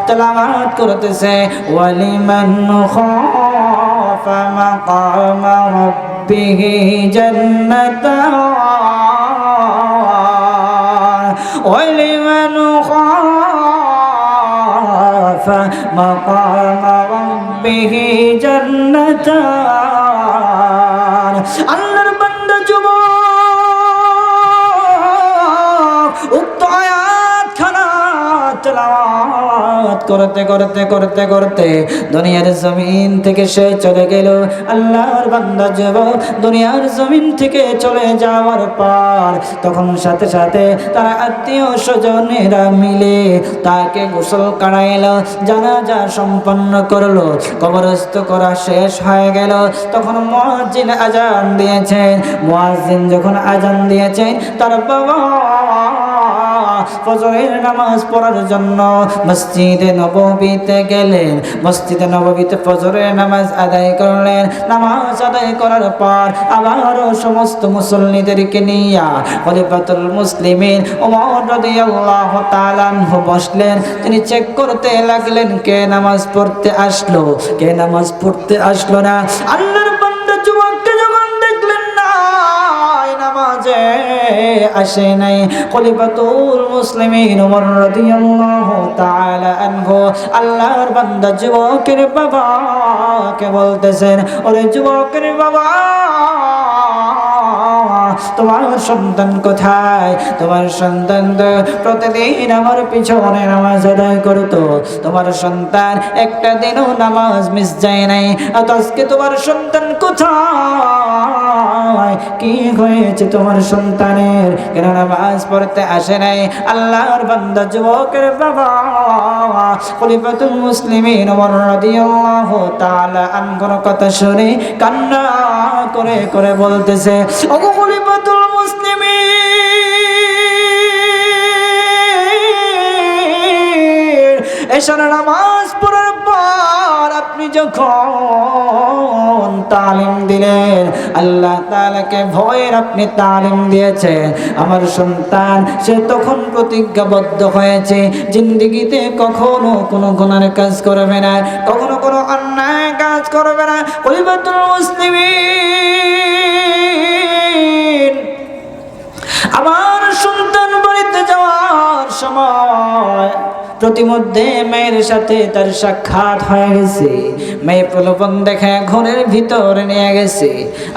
তেলাওয়াত করতেছে ওয়ালিমান খাফা মাকামা রাব্বিহি জান্নাতান ওয়ালিমান খাফা মাকামা রাব্বিহি জান্নাতান আল্লাহর বান্দা যুবক উক্ত আয়াত খানা তেলাওয়াত করতে করতে করতে করতে দুনিয়ার জমিন থেকে সে চলে গেল। আল্লাহর বান্দা যুবক দুনিয়ার জমিন থেকে চলে যাওয়ার পর তখন সাথে সাথে তার আত্মীয় স্বজনেরা মিলে তাকে গোসল করাইল, জানাজা সম্পন্ন করলো। কবরস্থ করা শেষ হয়ে গেল। তখন মুয়াজ্জিন আজান দিয়েছেন। মুয়াজ্জিন যখন আজান দিয়েছেন তার বাবা ফজরের নামাজ পড়ার জন্য মসজিদে নববীতে গেলেন। মসজিদে নববীতে ফজরের নামাজ আদায় করলেন। নামাজ আদায় করার পর আবারও সমস্ত মুসল্লিদেরকে নিয়ে খলিফাতুল মুসলিমিন ওমর রাদিয়াল্লাহু তাআলা আনহু বসলেন। তিনি চেক করতে লাগলেন কে নামাজ পড়তে আসলো, কে নামাজ পড়তে আসলো না। আল্লাহর বান্দা যুবককে যখন দেখলেন না নামাজে আসে নাই, খলিফাতুল মুসলিমিন ওমর রাদিয়াল্লাহু তাআলা আনহু আল্লাহর বান্দা যুবকের বাবাকে বলতেছেন, ওরে যুবকের বাবা, তোমার সন্তান কোথায়? তোমার সন্তান তো প্রতিদিন আমার পিছনে নামাজ আদায় করতো। তোমার সন্তান একটা দিনও নামাজ মিস যায় নাই। আজকে তোমার সন্তান কোথায়? কি হয়েছে তোমার সন্তানের? কেন নামাজ পড়তে আসে নাই? আল্লাহর বান্দা যুবকের বাবা খলিফাতুল মুসলিমিন ওমর রাদিয়াল্লাহু তাআলা আনহুর কথা শুনে কান্না করে করে বলতেছে, ওগো খলিফাতুল মুসলিমিন, এশার নামাজ পড়ার পর আপনি যখন তালিম দিলেন, আল্লাহ তাআলাকে ভয়ের আপনি তালিম দিয়েছেন। আমার সন্তান সে তখন প্রতিজ্ঞাবদ্ধ হয়েছে জিন্দেগিতে কখনো কোনো গুনাহের কাজ করবে না, কখনো কোনো অন্যায় কাজ করবে না। খলিফাতুল মুসলিমিন আমার সন্তান বাড়িতে যাওয়ার সময় প্রতিমধ্যে মেয়ের সাথে তার সাক্ষাৎ হয়ে গেছে। মেয়ে প্রলোভন দেখে ঘরের ভিতরে নিয়ে গেছে।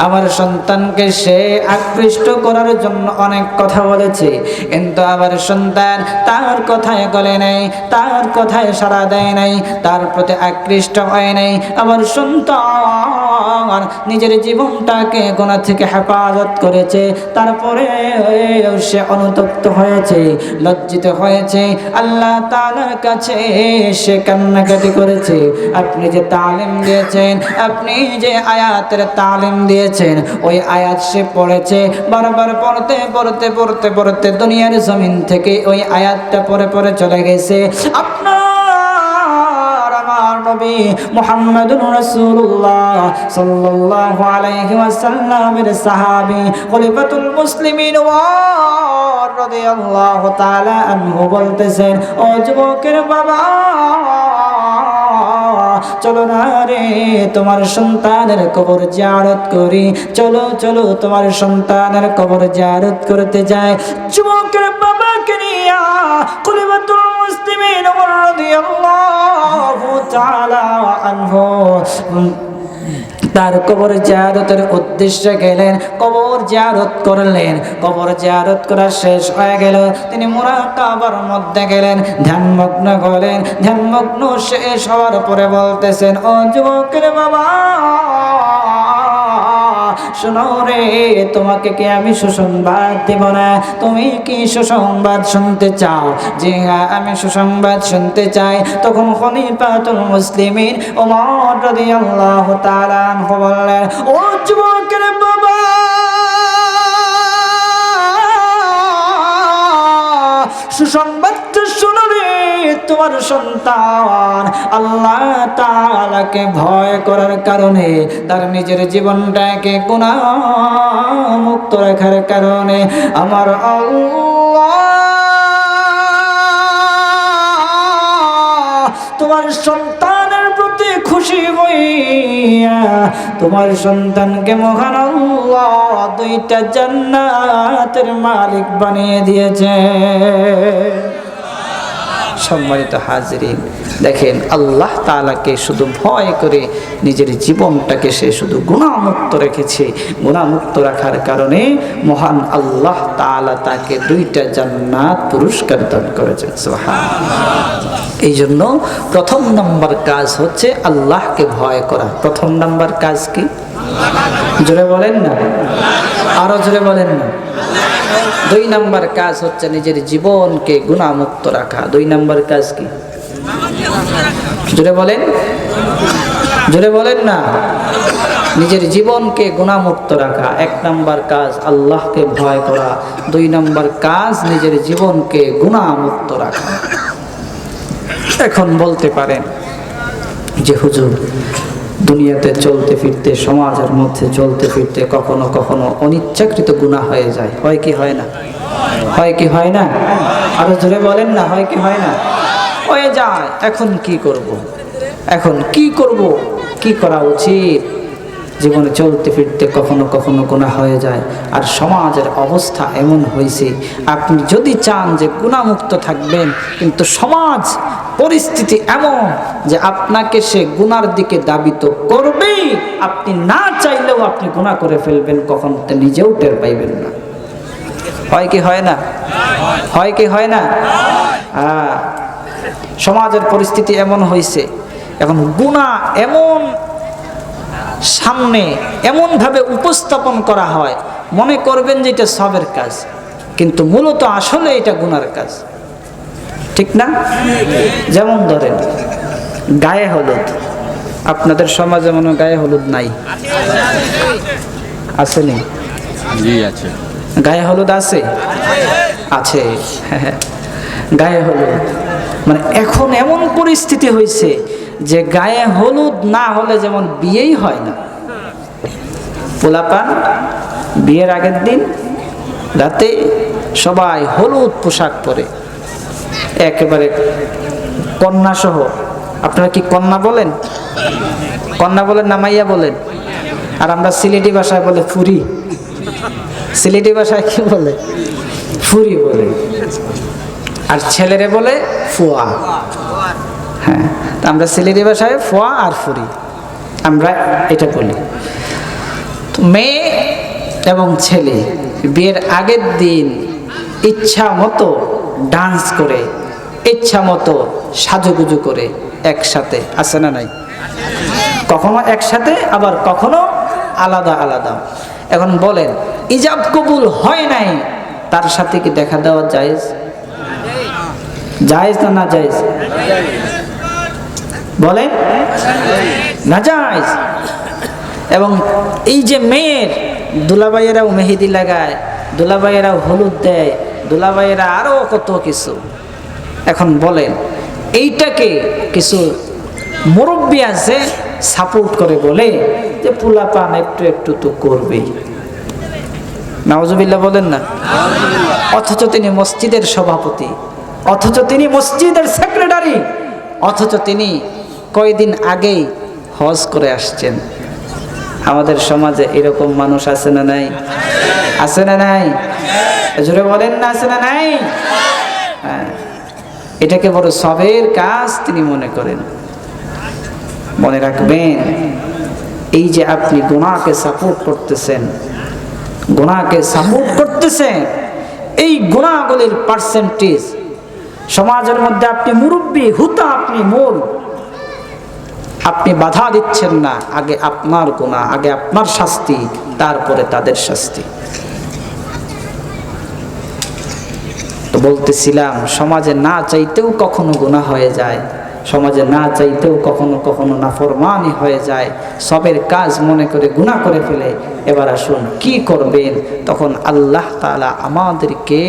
আমার সন্তানকে সে আকৃষ্ট করার জন্য অনেক কথা বলেছে, কিন্তু আমার সন্তান তার কথায় গলে নাই, তার কথায় সাড়া দেয় নাই, তার প্রতি আকৃষ্ট হয় নাই। আমার সন্তান নিজের জীবনটাকে গুনাহ থেকে হেফাজত করেছে, তারপরে সে অনুতপ্ত হয়েছে, লজ্জিত হয়েছে। আল্লাহ তাআলার কাছে সে কান্নাকাটি করেছে। আপনি যে তালিম দিয়েছেন, আপনি যে আয়াতের তালিম দিয়েছেন, ওই আয়াত সে পড়েছে। বারবার পড়তে পড়তে পড়তে পড়তে দুনিয়ার জমিন থেকে ওই আয়াতটা পড়ে পড়ে চলে গেছে। আপনার আমার নবী মুহাম্মদুর রাসূলুল্লাহ সাল্লাল্লাহু আলাইহি ওয়াসাল্লামের সাহাবী খলিফাতুল মুসলিমিন ওমর রাদিয়াল্লাহু তাআলা আনহু বলতেছেন, ও যুবকের বাবা, চলো না রে তোমার সন্তানের কবর জিয়ারত করি, চলো চলো তোমার সন্তানের কবর জিয়ারত করতে যাই। যুবকের বাবাকে নিয়া খলিফাতুল মুসলিমিন ওমর রাদিয়াল্লাহু তাআলা আনহু তার কবর জিয়ারতের উদ্দেশ্যে গেলেন। কবর জিয়ারত করলেন। কবর জিয়ারত করা শেষ হয়ে গেল। তিনি মুরাকাবার মধ্যে গেলেন, ধ্যানমগ্ন হলেন। ধ্যানমগ্ন শেষ হওয়ার পরে বলতেছেন, ও যুবকের বাবা, শোনো রে, তোমাকে কি আমি সুসংবাদ দেব না? তুমি কি সুসংবাদ শুনতে চাও? জি হ্যাঁ, আমি সুসংবাদ শুনতে চাই। তখন খলিফাতুল মুসলিমিন ওমর রাদিয়াল্লাহু তাআলা আনহু বললেন, ও যুবকের বাবা, সুসংবাদটা শোনো রে, তোমার সন্তান আল্লাহ তাআলাকে ভয় করার কারণে, তার নিজের জীবনটাকে গুনাহ মুক্ত রাখার কারণে আমার আল্লাহ তোমার সন্তানের প্রতি খুশি হইয়া তোমার সন্তানকে মহান আল্লাহ 2টা জান্নাতের মালিক বানিয়ে দিয়েছে। সম্মানিত হাজিরিন, দেখেন আল্লাহ তাআলাকে শুধু ভয় করে নিজের জীবনটাকে সে শুধু গুনাহমুক্ত রেখেছে। গুনাহমুক্ত রাখার কারণে মহান আল্লাহ তাআলা তাকে 2টা জান্নাত পুরস্কার দান করেছেন। সুবহানাল্লাহ। এই জন্য প্রথম নাম্বার কাজ হচ্ছে আল্লাহকে ভয় করা। প্রথম নাম্বার কাজ কি? জোরে বলেন না, আরো জোরে বলেন না। 2 নাম্বার কাজ হচ্ছে নিজের জীবনকে গুনাহমুক্ত রাখা। 2 নাম্বার কাজ কি? জোরে বলেন, জোরে বলেন না। নিজের জীবনকে গুনাহমুক্ত রাখা 1 নাম্বার কাজ, আল্লাহকে ভয় করা। 2 নাম্বার কাজ নিজের জীবনকে গুনাহমুক্ত রাখা। এখন বলতে পারেন যে হুজুর, দুনিয়াতে চলতে ফিরতে, সমাজের মধ্যে চলতে ফিরতে কখনো কখনো অনিচ্ছাকৃত গুনাহ হয়ে যায়, হয় কি হয় না? হয় কি হয় না? আরো জোরে বলেন না, হয় কি হয় না? হয়ে যায়। এখন কি করব? এখন কি করব? কি করা উচিত? জীবনে চলতে ফিরতে কখনো কখনো গুনাহ হয়ে যায়। আর সমাজের অবস্থা এমন হয়েছে, আপনি যদি চান যে গুনাহমুক্ত থাকবেন, কিন্তু সমাজ পরিস্থিতি এমন যে আপনাকে সে গুনার দিকে দাবিত করবেই। আপনি না চাইলেও আপনি গুনাহ করে ফেলবেন, কখন তো নিজেও টের পাইবেন না। হয় কি হয় না? হয় কি হয় না? সমাজের পরিস্থিতি এমন হয়েছে, এখন গুনাহ এমন সামনে এমনভাবে উপস্থাপন করা হয়, মনে করবেন যে এটা সবের কাজ, কিন্তু মূলত আসলে এটা গুনার কাজ, ঠিক না? যেমন ধরেন গায়ে হলুদ। আপনাদের সমাজে মনে গায়ে হলুদ নাই? আছে নি? জি আছে। গায়ে হলুদ আছে? আছে। গায়ে হলুদ মানে এখন এমন পরিস্থিতি হয়েছে যে গায়ে হলুদ না হলে যেমন বিয়েই হয় না। পোলাপান বিয়ের আগের দিন রাতে সবাই হলুদ পোশাক পরে, একেবারে কন্যা সহ। আপনারা কি কন্যা বলেন? কন্যা বলেন না মাইয়া বলেন? আর আমরা সিলেটি ভাষায় বলে ফুরি। সিলেটি ভাষায় কি বলে? ফুরি বলে। আর ছেলেরে বলে ফুয়া। হ্যাঁ, আমরা সিলেটি ভাষায় ফুয়া আর ফুরি আমরা এটা বলি। মেয়ে এবং ছেলে বিয়ের আগের দিন ইচ্ছা মতো ডান্স করে, ইচ্ছা মতো সাজুগুজু করে একসাথে, আছে না নাই? কখনো একসাথে, আবার কখনো আলাদা আলাদা। এখন বলেন, ইজাব কবুল হয় নাই, তার সাথে কি দেখা দেওয়া জায়েজ? জায়েজ না না জায়েজ? বলেন না জায়েজ। এবং এই যে মেয়ের দুলাভাইয়েরাও মেহেদি লাগায়, দুলাভাইয়েরাও হলুদ দেয়, দুলাভাইয়েরা আরো কত কিছু। এখন বলেন, এইটাকে কিছু মুরব্বী আছে সাপোর্ট করে, বলে যে পোলাপান একটু একটু তো করবেই। নাউজুবিল্লাহ বলেন না। অথচ তিনি মসজিদের সভাপতি, অথচ তিনি মসজিদের সেক্রেটারি, অথচ তিনি কয়েকদিন আগেই হজ করে আসছেন। আমাদের সমাজে এরকম মানুষ আছে না নাই? আছে না নাই? জোরে বলেন না, আছে না নাই? হ্যাঁ, এটাকে বড় সবের কাজ তিনি মনে করেন। মনে রাখবেন, এই যে আপনি গুনাহকে সাপোর্ট করতেছেন, গুনাহকে সাপোর্ট করতেছেন, এই গুনাহগুলির পার্সেন্টেজ সমাজের মধ্যে আপনি মুরব্বী, হুতা আপনি মূল, আপনি বাধা দিচ্ছেন না। আগে আপনার গুনাহ, আগে আপনার শাস্তি, তারপরে তাদের শাস্তি। তো বলতেছিলাম, সমাজে না চাইতেও কখনো গুনাহ হয়ে যায়, সমাজে না চাইতেও কখনো কখনো নাফরমানি হয়ে যায়, সবের কাজ মনে করে গুনাহ করে ফেলে। এবার আসুন কি করবেন? তখন আল্লাহ তাআলা আমাদেরকে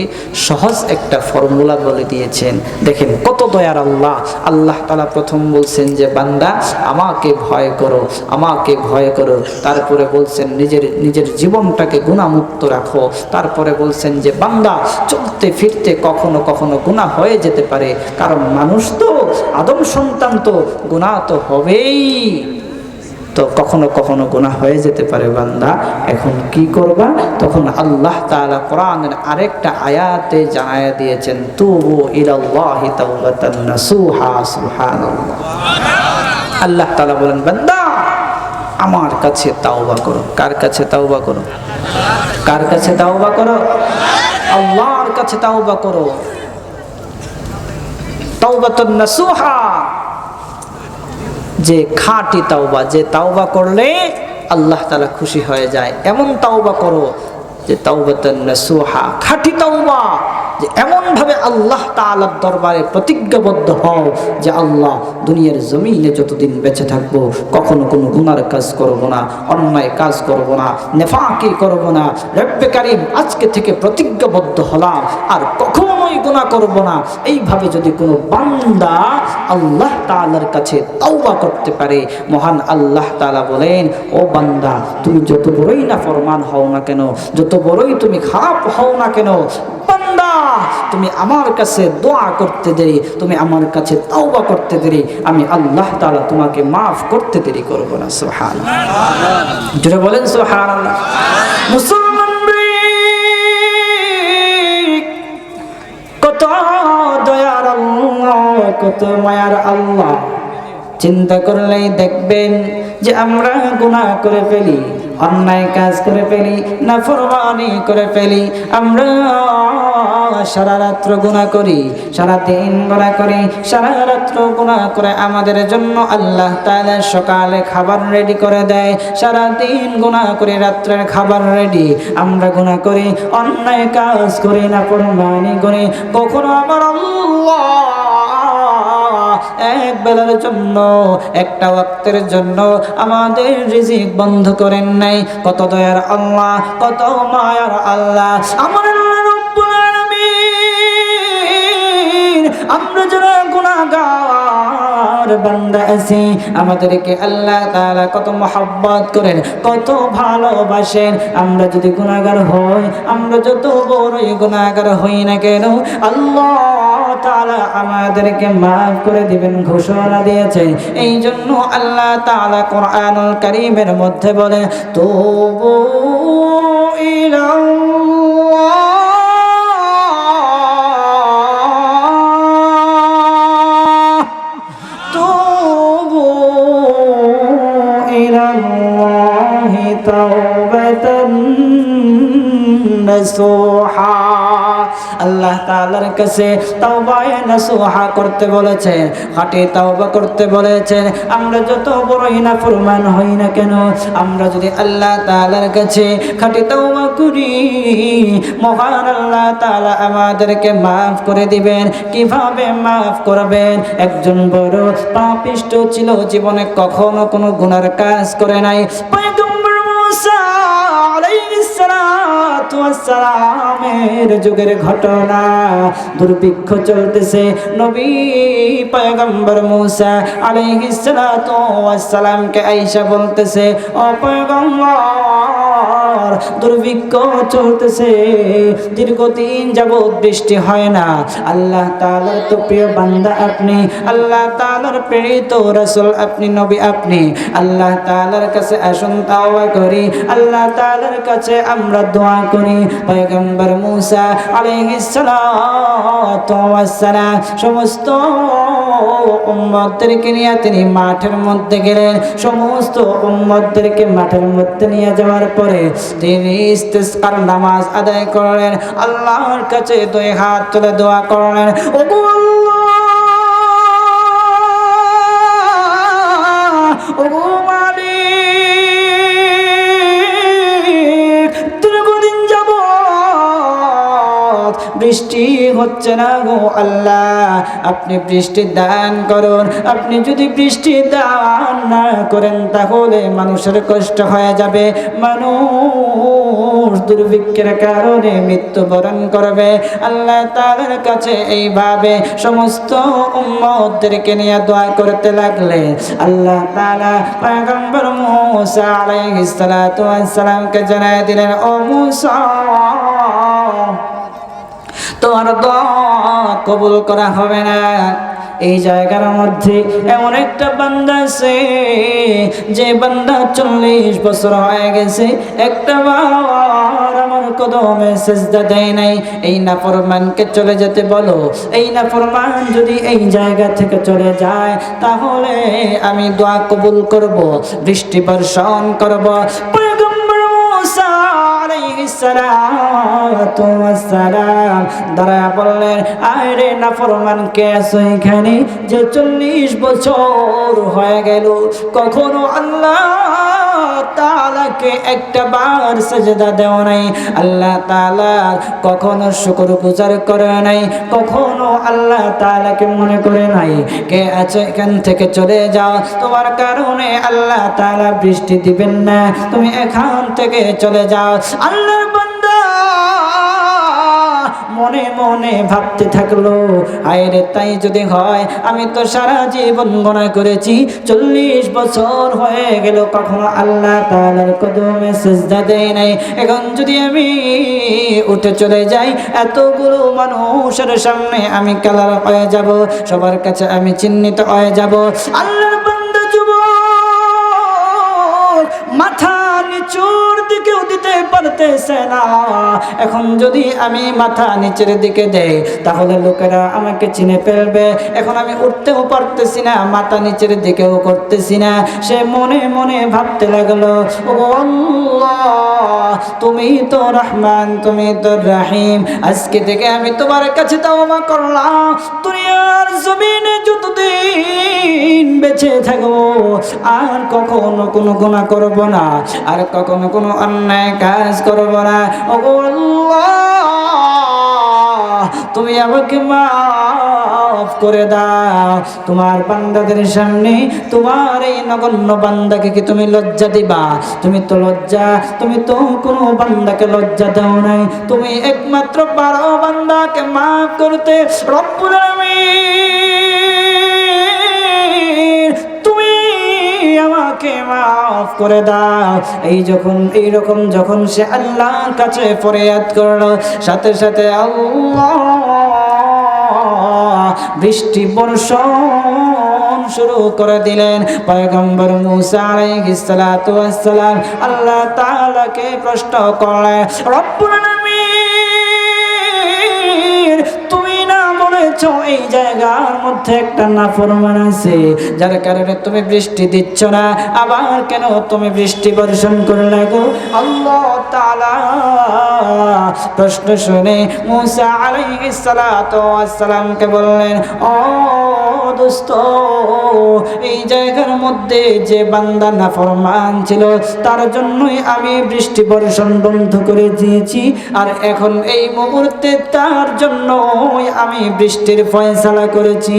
সহজ একটা ফর্মুলা বলে দিয়েছেন। দেখেন কত দয়ার আল্লাহ। আল্লাহ তাআলা প্রথম বলছেন যে বান্দা আমাকে ভয় করো, আমাকে ভয় করো। তারপরে বলছেন নিজের জীবনটাকে গুনাহমুক্ত রাখো। তারপরে বলছেন যে বান্দা চলতে ফিরতে কখনো কখনো গুনাহ হয়ে যেতে পারে, কারণ মানুষ তো, আদম সন্তান তো, গুনাহ তো হবেই, তো কখনো কখনো গুনাহ হয়ে যেতে পারে বান্দা। এখন কি করবা? তখন আল্লাহ তাআলা কোরআনের আরেকটা আয়াতে জানায়া দিয়েছেন, তুবু ইলাল্লাহি তাওবাতান নাসুহা। সুবহানাল্লাহ। আল্লাহ তাআলা বলেন বান্দা আমার কাছে তাওবা করো। কার কাছে তাওবা করো? কার কাছে তাওবা করো? আল্লাহর কাছে তাওবা করো। তাওবাতুন নাসুহা, যে খাঁটি তাওবা, যে তাওবা করলে আল্লাহ তাআলা খুশি হয়ে যায়, এমন তাওবা করো যে তাওবাতুন নাসুহা, খাঁটি তাওবা, যে এমন ভাবে আল্লাহ তাআলার দরবারে প্রতিজ্ঞাবদ্ধ হও যে আল্লাহ দুনিয়ার জমিনে যতদিন বেঁচে থাকবো কখনো কোনো গুনার কাজ করব না, অন্যায় কাজ করব না, নেফাকি করব না। রব্বে কারীম আজকে থেকে প্রতিজ্ঞাবদ্ধ হলাম আর কখনোই গুনাহ করব না। এইভাবে যদি কোনো বান্দা আল্লাহ তাআলার কাছে তাওবা করতে পারে, মহান আল্লাহ তাআলা বলেন, ও বান্দা তুমি যত বড়ই নাফরমান হও না কেন, যত বড়ই তুমি খারাপ হও না কেন, বান্দা তুমি আমার কাছে দোয়া করতে দেরি, তুমি আমার কাছে তাওবা করতে দেরি, আমি আল্লাহ তাআলা তোমাকে মাফ করতে দেরি করব না। সুবহানাল্লাহ। জোরে বলেন সুবহানাল্লাহ। মুসলমান কত দয়ার আল্লাহ, কত মায়ার আল্লাহ। চিন্তা করলেই দেখবেন যে আমরা গুনাহ করে ফেলি, অন্যায় কাজ করে ফেলি, নাফরমানি করে ফেলি, আমরা সারা রাত্র গুনাহ করি, সারা দিন গুনাহ করি, সারা রাত্র গুনাহ করে আমাদের জন্য আল্লাহ তাআলা সকালে খাবার রেডি করে দেয়, সারা দিন গুনাহ করে রাত্রের খাবার রেডি। আমরা গুনাহ করি, অন্যায় কাজ করি, নাফরমানি করি, কখনো আমার আল্লাহ এক বেলার জন্য, একটা ওয়াক্তের জন্য আমাদের রিজিক বন্ধ করেন নাই। কত দয়ার আল্লাহ, কত মায়ার আল্লাহ আমার আল্লাহ রব্বুল আলামিন। আমরা যারা গুনাহগার বান্দা আছি, আমাদেরকে আল্লাহ তাআলা কত মহব্বত করেন, কত ভালোবাসেন। আমরা যদি গুনাহগার হই, আমরা যত বড়ই গুনাহগার হই না কেন, আল্লাহ তাআলা আমাদেরকে মাফ করে দিবেন ঘোষণা দিয়েছে। এই জন্য আল্লাহ তাআলা কোরআনুল কারীমের মধ্যে বলে, তুবু ইলাল্লাহ, তুবু ইলাল্লাহি তাওবাতান নাসুহা। আল্লাহ তাআলার কাছে তাওবা নাসুহা করতে বলেছেন, খাঁটি তাওবা করতে বলেছেন। আমরা যত বড়ই নাফরমান হই না কেন, আমরা যদি আল্লাহ তাআলার কাছে খাঁটি তাওবা করি, মহান আল্লাহ তাআলা আমাদেরকে মাফ করে দিবেন। কিভাবে মাফ করবেন? একজন বড় পাপিষ্ঠ ছিল, জীবনে কখনো কোনো গুনার কাজ করে নাই। পয়গম্বর মুসা আলাইহিস সালাতু ওয়াস সালামের যুগের ঘটনা, দুর্ভিক্ষ চলতেছে। নবী পয়গম্বর মুসা আলাইহিস সালাতু ওয়াস সালামকে আয়েশা বলতেছে, ও পয়গম্বর দুর্ভিক্ষ চলতেছে, দীর্ঘদিন যাবত বৃষ্টি হয় না। আল্লাহ তাআলার তো প্রিয় বান্দা আপনি, আল্লাহ তাআলার প্রেরিত রাসূল আপনি, নবী আপনি। আল্লাহ তাআলার কাছে আসুন তাওবা করি, আল্লাহ তাআলার কাছে আমরা দোয়া করি। পয়গম্বর মুসা আলাইহিস সালাতু ওয়াস সালাম সমস্ত উম্মতদেরকে নিয়ে তিনি মাঠের মধ্যে গেলেন। সমস্ত উম্মতদেরকে মাঠের মধ্যে নিয়ে যাওয়ার পরে তিনি ইস্তিসকার নামাজ আদায় করলেন, আল্লাহর কাছে দুই হাত তুলে দোয়া করলেন, ওগো আল্লাহ, ওগো মালিক, দীর্ঘদিন যাবত বৃষ্টি হচ্ছে না গো আল্লাহ, আপনি বৃষ্টি দান করুন। আপনি যদি বৃষ্টি দান না করেন তাহলে মানুষের কষ্ট হয়ে যাবে, মানুষ দুর্ভিক্ষের কারণে মৃত্যুবরণ করবে। আল্লাহ তাআলার কাছে এইভাবে সমস্ত উম্মতদেরকে নিয়ে দোয়া করতে লাগলেন। আল্লাহ তাআলা পয়গম্বর মূসা আলাইহিস সালাতু ওয়াস সালামকে জানায় দিলেন, ও মূসা, তোমার দোয়া কবুল করা হবে না। এই জায়গার মধ্যে এমন একটা বান্দা আছে যে বান্দা 40 বছর হয়ে গেছে, একটা বার আমার কদমে সিজদা দেয় নাই। এই নাফরমানকে চলে যেতে বলো। এই নাফরমান যদি এই জায়গা থেকে চলে যায় তাহলে আমি দোয়া কবুল করব, বৃষ্টি বর্ষণ করব। পয়গম্বর মূসা আলাইহিস সালাতু ওয়াস সালাম দাঁড়া বললেন, আরে নাফরমান কে আছো এখানে যে 40 বছর হয়ে গেল কখনো আল্লাহ তাআলাকে একটা বার সিজদা দেও নাই, আল্লাহ তাআলা কখনো শুকরগুজার করে নাই, কখনো আল্লাহ তাআলাকে মনে করে নাই। কে আছে এখান থেকে চলে যাও, তোমার কারণে আল্লাহ তাআলা বৃষ্টি দিবেন না, তুমি এখান থেকে চলে যাও। আল্লাহর বান্দা মনে মনে ভাবতে থাকলো, আরে তাই যদি হয়, আমি তো সারা জীবন গুনাহ করেছি, 40 বছর হয়ে গেল কখনো আল্লাহ তাআলার কদমে সিজদা দেই নাই। এখন যদি আমি উঠে চলে যাই, এতগুলো মানুষের সামনে আমি কালার হয়ে যাব, সবার কাছে আমি চিহ্নিত হয়ে যাব। আল্লাহর বান্দা যুবক মাথা নিচুর দিকেও দিতে পারতেছে না। এখন যদি আমি মাথা নিচের দিকে দেই তাহলে লোকেরা আমাকে চিনে ফেলবে। এখন আমি উঠতেও পারতেছি না, মাথা নিচের দিকেও করতেছি না। সে মনে মনে ভাবতে লাগলো, ও আল্লাহ, তুমি তো রহমান, তুমি তো রহিম, আজকে থেকে আমি তোমার কাছে তওবা করলাম। দুনিয়ার জমিনে যতদিন বেঁচে থাকবো আর কখনো কোনো গুনাহ করব না, আর কখনো কোনো অন্যায় কাজ করব না। ও আল্লাহ, তুমি আমাকে মাফ করে দাও। তোমার বান্দাদের সামনে তোমার এই নগণ্য বান্দাকে কি তুমি লজ্জা দিবা? তুমি তো কোনো বান্দাকে লজ্জা দাও নাই। তুমি একমাত্র পারো বান্দাকে মাফ করতে। রব্বুল আলামিন, তুমি আমাকে মাফ করে দাও। এইরকম যখন সে আল্লাহর কাছে ফরিয়াদ করলো, সাথে সাথে আল্লাহ বৃষ্টি বর্ষণ শুরু করে দিলেন। পয়গম্বর মূসা আলাইহিস সালাতু ওয়াস সালাম আল্লাহ তাআলাকে প্রশ্ন করলেন, রব্বুল আলামিন, তুমি না বলেছো এই জায়গার মধ্যে একটা নাফরমান আছে, যার কারণে তুমি বৃষ্টি দিচ্ছ না, আবার কেন তুমি বৃষ্টি বর্ষণ করলে গো? আল্লাহ তাআলা প্রশ্ন শুনে মূসা আলাইহিস সালাতু ওয়াস সালামকে বললেন, ও দোস্ত, এই জায়গার মধ্যে যে বান্দা নাফরমান ছিল তার জন্যই আমি বৃষ্টি বর্ষণ বন্ধ করে দিয়েছি, আর এখন এই মুহূর্তে তার জন্যই আমি বৃষ্টির ফয়সালা করেছি।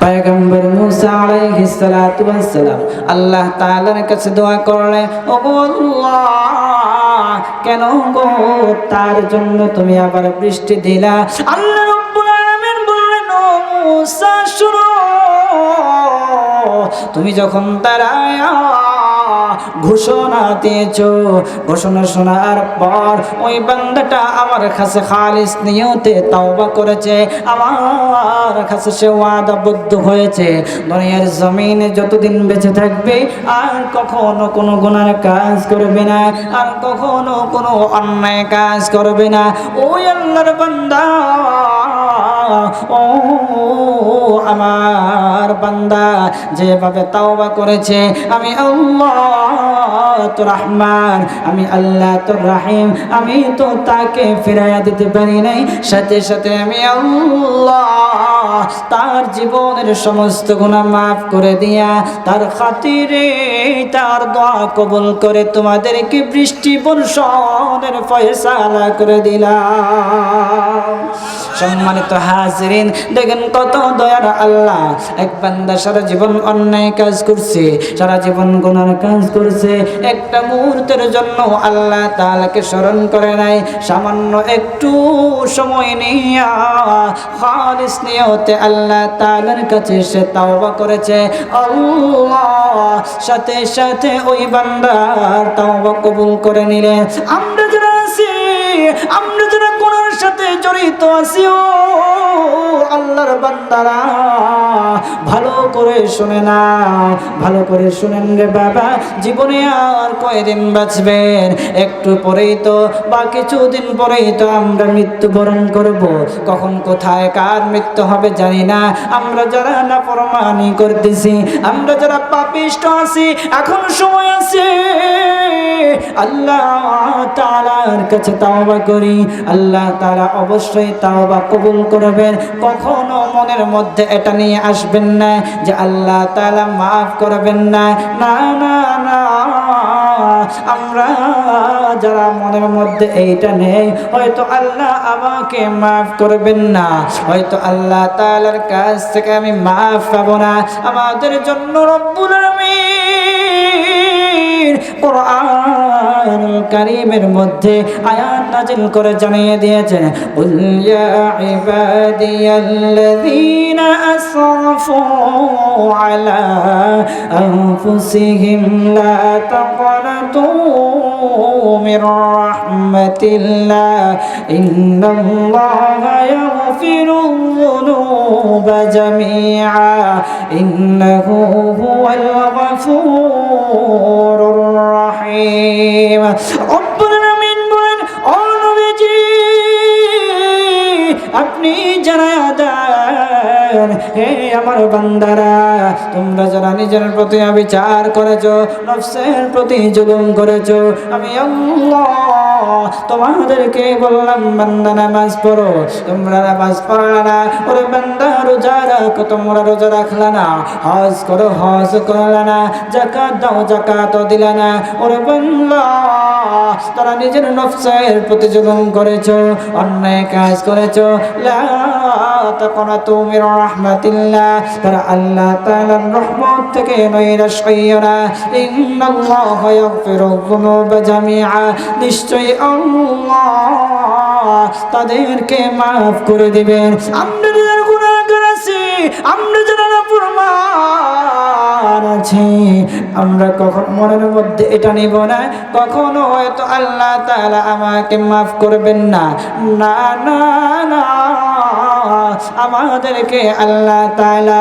পয়গম্বর মূসা আলাইহিস সালাতু ওয়াস সালাম আল্লাহ তাআলার কাছে দোয়া করলেন, ও আল্লাহ, কেন গো তার জন্য তুমি আবার বৃষ্টি দিলা? আল্লাহ রাব্বুল আলামিন বললেন, ও মূসা শুনো, তুমি যখন দাঁড়ায় ঘোষণা দিয়েছো, ঘোষণা শোনার পর ওই বান্দাটা আমার কাছে খালিস নিয়তে তওবা করেছে, আমার কাছে সে ওয়াদাবদ্ধ হয়েছে, দুনিয়ার জমিনে যতদিন বেঁচে থাকবে আর কখনো কোনো গুনার কাজ করবে না, আর কখনো কোনো অন্যায় কাজ করবে না। ওই আল্লাহর বান্দা, ও আমার বান্দা যেভাবে তওবা করেছে, আমি আল্লাহ তো রহমান, আমি আল্লাহ তো রহিম, আমি তো তাকে ফিরাইয়া দিতে পারি নাই, সাথে সাথে আমি আল্লাহ তার জীবনের সমস্ত গুনাহ মাফ করে দিয়া তার খাতিরে তার দোয়া কবুল করে তোমাদেরকে বৃষ্টি বর্ষণের ফয়সালা করে দিলাম। সম্মানিত হাজিরিন, দেখেন কত দয়ার আল্লাহ। এক বান্দা সারা জীবন অন্যায় কাজ করছে, সারা জীবন গুনার কাজ করছে, একটা মুহূর্তের জন্য আল্লাহ তাআলাকে স্মরণ করে নাই, সামান্য একটু সময় নিয়ে খালিস নিয়তে আল্লাহ তাআলার কাছে সে তাওবা করেছে, আল্লাহ সাথে সাথে ওই বান্দার তাওবা কবুল করে নিলেন। আমরা যারা আছি, আমরা যারা গুনার সাথে জড়িত আছি, ও আল্লাহর বান্দারা ভালো করে শুনে না, ভালো করে শুনেন রে বাবা। জীবনে আর কয়দিন বাঁচবেন? একটু পরেই তো বা কিছুদিন পরেই তো আমরা মৃত্যুবরণ করব। কখন কোথায় কার মৃত্যু হবে জানি না। আমরা যারা নাফরমানি করতেছি, আমরা যারা পাপিষ্ট আছি, এখন সময় আছে আল্লাহ তাআলার কাছে তাওবা করি। আল্লাহ তাআলা অবশ্যই তাওবা কবুল করবেন। কখনো মনের মধ্যে এটা নিয়ে আসবেন না যে আল্লাহ তাআলা মাফ করবেন না। না না না, আমরা যারা মনের মধ্যে এইটা নেই, হয়তো আল্লাহ আমাকে মাফ করবেন না, হয়তো আল্লাহ তাআলার কাছ থেকে আমি মাফ পাবো না। আমাদের জন্য রব্বুল আলামিন কোরআনুল কারীমের মধ্যে আয়াত নাযিল করে জানিয়ে দিয়েছেন, কুল ইয়া ইবাদিয়াল্লাযীনা আসরাফু আলা আনফুসিহিম লা তাকনাতু মির রাহমাতিল্লাহ ইন্নাল্লাহা ইয়াগফিরুয যুনুবা জামিআ ইন্নাহু হুয়াল গফুরুর রাহিম। রব্বুল আলামিন বলেন, ও নবীজি আপনি জানায়া দেন, হে আমার বান্দারা, তোমরা যারা নিজের প্রতি বিচার করেছো, নফসের প্রতি জুলুম করেছো, আমি আল্লাহ তোমাদেরকে বললাম বান্দা নামাজ পড়ো, তোমরা নামাজ পড়লা না। ওরে বান্দা রোজা রাখো, তোমরা রোজা রাখলা না। হজ করো, হজ করলা না। যাকাত দাও, যাকাত দিলা না। ওরে বান্দা তারা নিজের নফসের প্রতি জুলুম করেছো, অন্যায় কাজ করেছো। লা তাকনাতু মির রাহমাতিল্লাহ, তারা আল্লাহ তাআলার রহমত থেকে নৈরাশ হইও না। ইন্নাল্লাহা ইয়াগফিরুয যুনুবা জামিআ, নিশ্চয়ই আল্লাহ তাদেরকে মাফ করে দিবেন। আমরা যারা গুনাহগার আছি, আমরা যারা নাফরমান আছি, আমরা কখন মনের মধ্যে এটা নিব না কখনো হয়তো আল্লাহ তাআলা আমাকে মাফ করবেন না। না না না, আমাদেরকে আল্লাহ তাআলা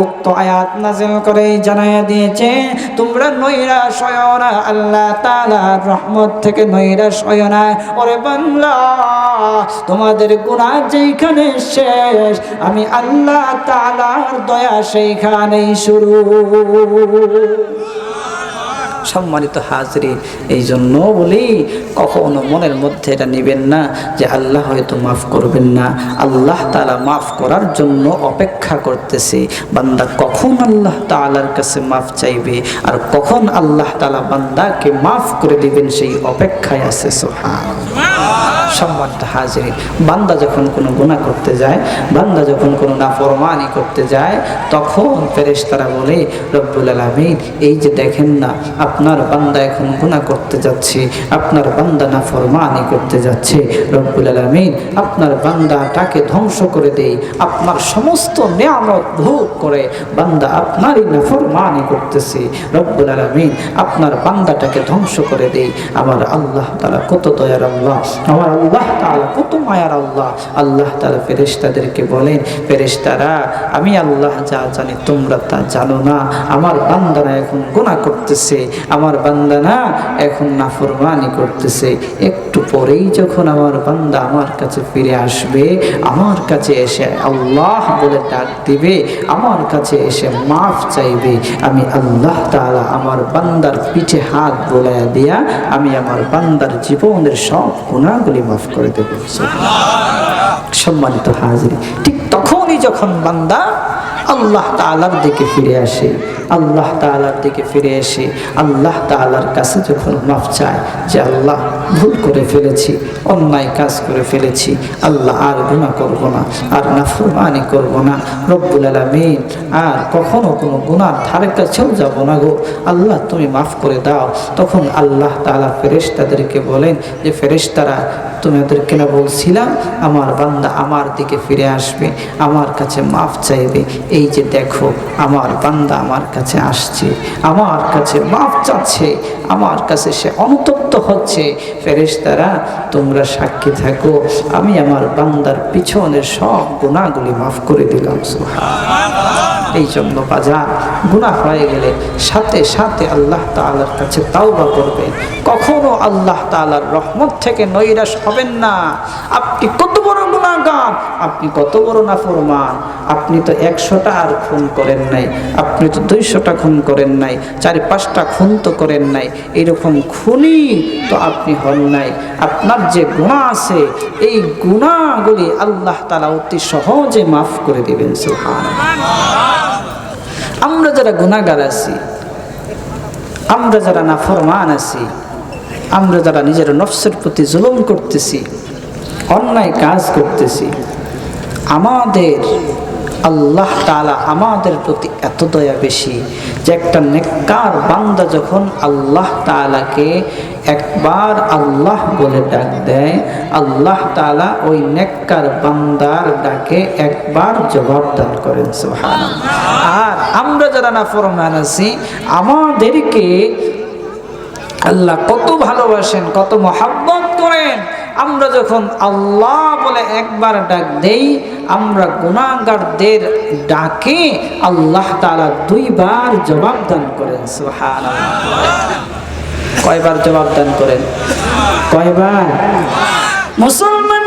উক্ত আয়াত নাযিল করে জানায়া দিয়েছে, তোমরা নৈরাশ হয়ো না, আল্লাহ তাআলার রহমত থেকে নৈরাশ হয়ো না। ওরে বান্দা, তোমাদের গুনাহ যেখানে শেষ, আমি আল্লাহ তাআলার দয়া সেইখানেই শুরু। সম্মানিত হাজরিন, এই জন্য বলি কখনো মনের মধ্যে এটা নেবেন না যে আল্লাহ হয়তো মাফ করবেন না। আল্লাহ তাআলা মাফ করার জন্য অপেক্ষা করতেছে। বান্দা কখন আল্লাহ তাআলার কাছে মাফ চাইবে আর কখন আল্লাহ তাআলা বান্দাকে মাফ করে দিবেন, সেই অপেক্ষায় আছে। সুবহানাল্লাহ। সম্মানিত হাজরিন, বান্দা যখন কোনো গুনাহ করতে যায়, বান্দা যখন কোনো নাফরমানি করতে যায়, তখন ফেরেশতারা বলে, রব্বুল আলামিন এই যে দেখেন না, আপনার বান্দা এখন গুনাহ করতে যাচ্ছে, আপনার বান্দা নাফরমানি করতে যাচ্ছে, রব্বুল আলামিন আপনার বান্দাটাকে ধ্বংস করে দেই। আপনার সমস্ত নিয়ামত ভোগ করে বান্দা আপনারই নাফরমানি করতেছে, রব্বুল আলামিন আপনার বান্দাটাকে ধ্বংস করে দেই। আমার আল্লাহ তাআলা কত দয়ার আল্লাহ, আমার আল্লাহ তাআলা কত মায়ার আল্লাহ। আল্লাহ তাআলা ফেরেশতাদেরকে বলেন, ফেরেশতারা আমি আল্লাহ যা জানি তোমরা তা জানো না। আমার বান্দারা এখন গুনাহ করতেছে, আমার বান্দা না এখন নাফরমানি করতেছে। একটু পরেই যখন আমার বান্দা আমার কাছে ফিরে আসবে, আমার কাছে এসে আল্লাহ বলে ডাক দিবে, আমার কাছে এসে মাফ চাইবে, আমি আল্লাহ তাআলা আমার বান্দার পিঠে হাত বোলায়া দিয়া আমি আমার বান্দার জীবনের সব গুনাহগুলি মাফ করে দেব। সম্মানিত হাজির, ঠিক তখনই যখন বান্দা আল্লাহ তাআলার দিকে ফিরে আসে, আল্লাহ তাআলার দিকে ফিরে এসে আল্লাহ তাআলার কাছে যখন মাফ চায় যে আল্লাহ ভুল করে ফেলেছি, অন্যায় কাজ করে ফেলেছি, আল্লাহ আর গুনাহ করব না, আর নাফরমানি করব না রব্বুল আলামিন, আর কখনো কোনো গুনার ধারে কাছেও যাব না গো আল্লাহ, তুমি মাফ করে দাও। তখন আল্লাহ তাআলা ফেরেশতাদেরকে বলেন যে ফেরেশতারা, তোমাদেরকে না বলছিলাম আমার বান্দা আমার দিকে ফিরে আসবে, আমার কাছে মাফ চাইবে, এই যে দেখো আমার বান্দা আমার কাছে আসছে, আমার কাছে মাফ চাচ্ছে, আমার কাছে সে অনুতপ্ত হচ্ছে। ফেরেশতারা তোমরা সাক্ষী থাকো, আমি আমার বান্দার পিছনের সব গুনাহগুলি মাফ করে দিলাম। সুবহানাল্লাহ। এই জন্য বাজার গুনাহ হয়ে গেলে সাথে সাথে আল্লাহ তাআলার কাছে তাওবা করবেন, কখনো আল্লাহ তাআলার রহমত থেকে নৈরাশ হবেন না। আপনি কত বড় গুনাহগার, আপনি কত বড় নাফরমান, আপনি তো 100টা আর খুন করেন নাই, আপনি তো 200টা খুন করেন নাই, 4-5টা খুন তো করেন নাই, এরকম খুনি তো আপনি হন নাই। আপনার যে গুনাহ আছে এই গুনাহগুলি আল্লাহ তাআলা অতি সহজে মাফ করে দিবেন। সুবহানাল্লাহ। আমরা যারা গুনাহগার আছি, আমরা যারা নাফরমান আছি, আমরা যারা নিজের নফসের প্রতি জুলুম করতেছি, অন্যায় কাজ করতেছি, আমাদের আল্লাহ তাআলা আমাদের প্রতি এত দয়া বেশি যে একটা নেককার বান্দা যখন আল্লাহ তাআলাকে একবার আল্লাহ বলে ডাক দেয়, আল্লাহ তাআলা ওই নেককার বান্দার ডাকে একবার জবাব দান করেন। সুবহানাল্লাহ। আর আমরা যারা নাফরমান আছি, আমাদেরকে আল্লাহ কত ভালোবাসেন, কত মহব্বত করেন। আমরা যখন আল্লাহ বলে একবার ডাক দেই, আমরা গুনাহগারদের ডাকে আল্লাহ তাআলা 2 বার জবাব দান করেন। সুবহানাল্লাহ। কয়বার জবাব দান করেন? কয়বার? মুসলমান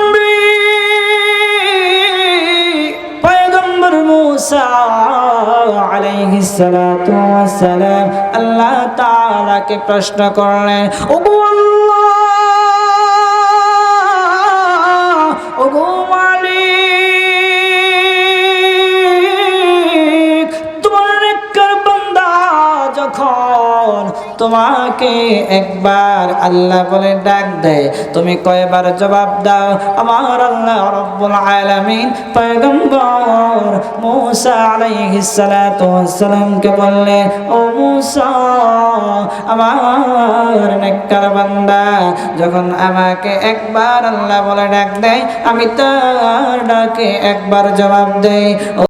পয়গম্বর মুসা আলাইহিস সালাতু ওয়াস সালাম আল্লাহ তাআলাকে প্রশ্ন করলেন, ওগো আল্লাহ, ওগো মালিক, তোমার নেককার বান্দা যখন তোমাকে একবার আল্লাহ বলে ডাক দেয়, তুমি কয়বার জবাব দাও? আমার আল্লাহ রব্বুল আলামিন পয়গম্বর মুসা আলাইহিস সালাতু ওয়াস সালামকে বললেন, ও মুসা, আমার নেককার বান্দা যখন আমাকে একবার আল্লাহ বলে ডাক দেয়, আমি তার ডাকে একবার জবাব দেই।